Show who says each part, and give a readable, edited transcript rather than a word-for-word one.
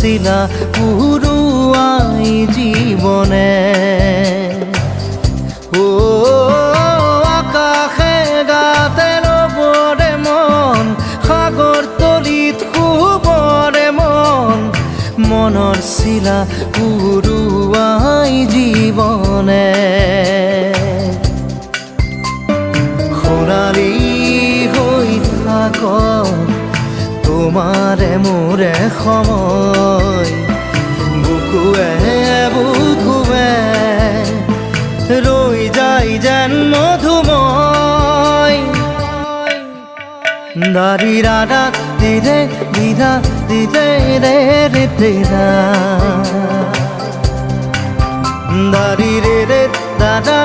Speaker 1: শিলা পুরুয়াই জীবনে ও আকাশে গাতে রবরে মন সাগর তলিত শুবরে মন মনৰ শিলা পুরুয়াই জীবনে সোণালী হৈ থাক তোমাৰে মোৰে সময় বুকুৱে বুকুৱে ৰৈ যায় যেন মধুময় দাৰি ৰাধা দিদে দিদা দিদে ৰে ৰে দিদা দাৰি ৰে ৰে দাদা